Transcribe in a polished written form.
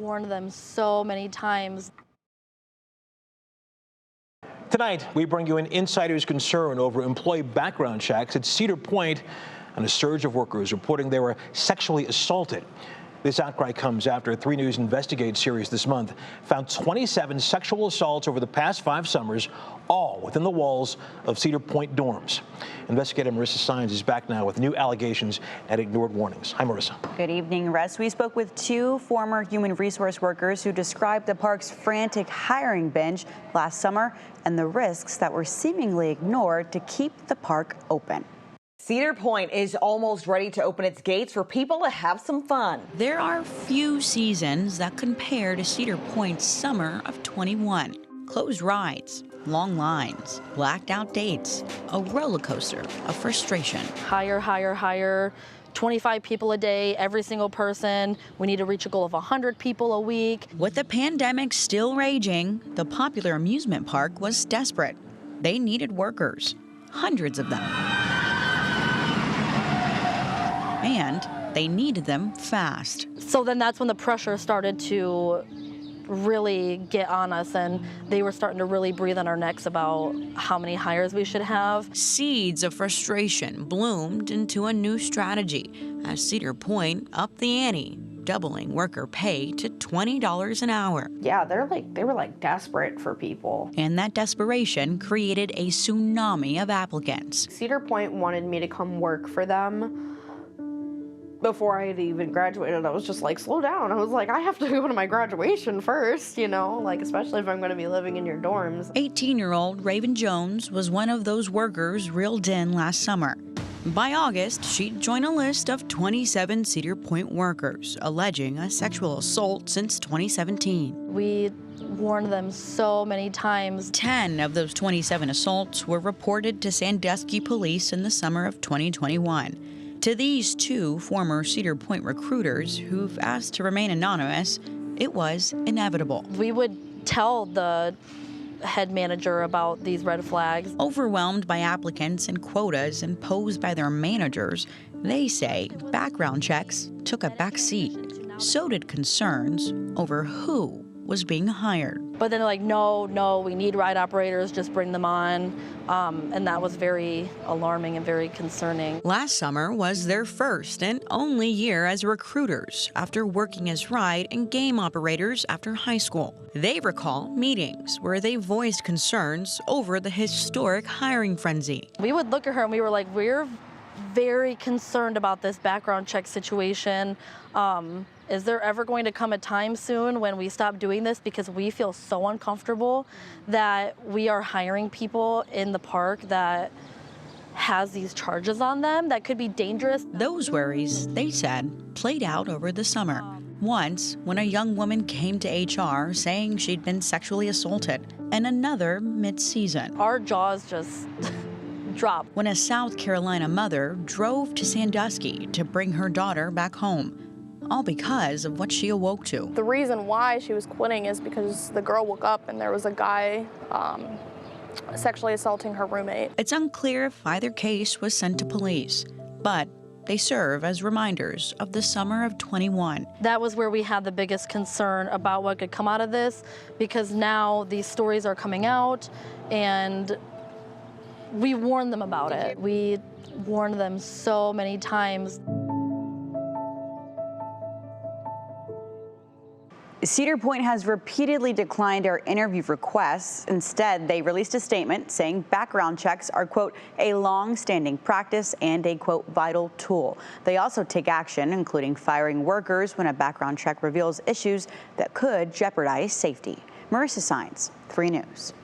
warned them so many times. Tonight, we bring you an insider's concern over employee background checks at Cedar Point and a surge of workers reporting they were sexually assaulted. This outcry comes after a 3 News Investigate series this month found 27 sexual assaults over the past 5 summers, all within the walls of Cedar Point dorms. Investigator Marissa Sines is back now with new allegations and ignored warnings. Hi, Marissa. Good evening, Russ. We spoke with 2 former human resource workers who described the park's frantic hiring binge last summer and the risks that were seemingly ignored to keep the park open. Cedar Point is almost ready to open its gates for people to have some fun. There are few seasons that compare to Cedar Point's summer of 21. Closed rides, long lines, blacked out dates, a roller coaster of frustration. Hire, 25 people a day, every single person. We need to reach a goal of 100 people a week. With the pandemic still raging, the popular amusement park was desperate. They needed workers, hundreds of them. And they needed them fast. So then that's when the pressure started to really get on us, and they were starting to really breathe on our necks about how many hires we should have. Seeds of frustration bloomed into a new strategy as Cedar Point upped the ante, doubling worker pay to $20 an hour. Yeah, they were desperate for people. And that desperation created a tsunami of applicants. Cedar Point wanted me to come work for them. Before I had even graduated, I was just like, slow down. I was like, I have to go to my graduation first, you know, especially if I'm going to be living in your dorms. 18-year-old Raven Jones was one of those workers reeled in last summer. By August, she'd joined a list of 27 Cedar Point workers alleging a sexual assault since 2017. We warned them so many times. 10 of those 27 assaults were reported to Sandusky police in the summer of 2021. To these 2 former Cedar Point recruiters who've asked to remain anonymous, it was inevitable. We would tell the head manager about these red flags. Overwhelmed by applicants and quotas imposed by their managers, they say background checks took a back seat. So did concerns over who was being hired. But then no, we need ride operators, just bring them on. And that was very alarming and very concerning. Last summer was their first and only year as recruiters after working as ride and game operators after high school. They recall meetings where they voiced concerns over the historic hiring frenzy. We would look at her and we were like, we're very concerned about this background check situation. Is there ever going to come a time soon when we stop doing this, because we feel so uncomfortable that we are hiring people in the park that has these charges on them that could be dangerous. Those worries, they said, played out over the summer. Once, when a young woman came to HR saying she'd been sexually assaulted, and another mid-season. Our jaws just dropped. When a South Carolina mother drove to Sandusky to bring her daughter back home, all because of what she awoke to. The reason why she was quitting is because the girl woke up and there was a guy sexually assaulting her roommate. It's unclear if either case was sent to police, but they serve as reminders of the summer of 21. That was where we had the biggest concern about what could come out of this, because now these stories are coming out and we warned them about it. We warned them so many times. Cedar Point has repeatedly declined our interview requests. Instead, they released a statement saying background checks are, quote, a long-standing practice and a, quote, vital tool. They also take action, including firing workers when a background check reveals issues that could jeopardize safety. Marissa Sines, 3 News.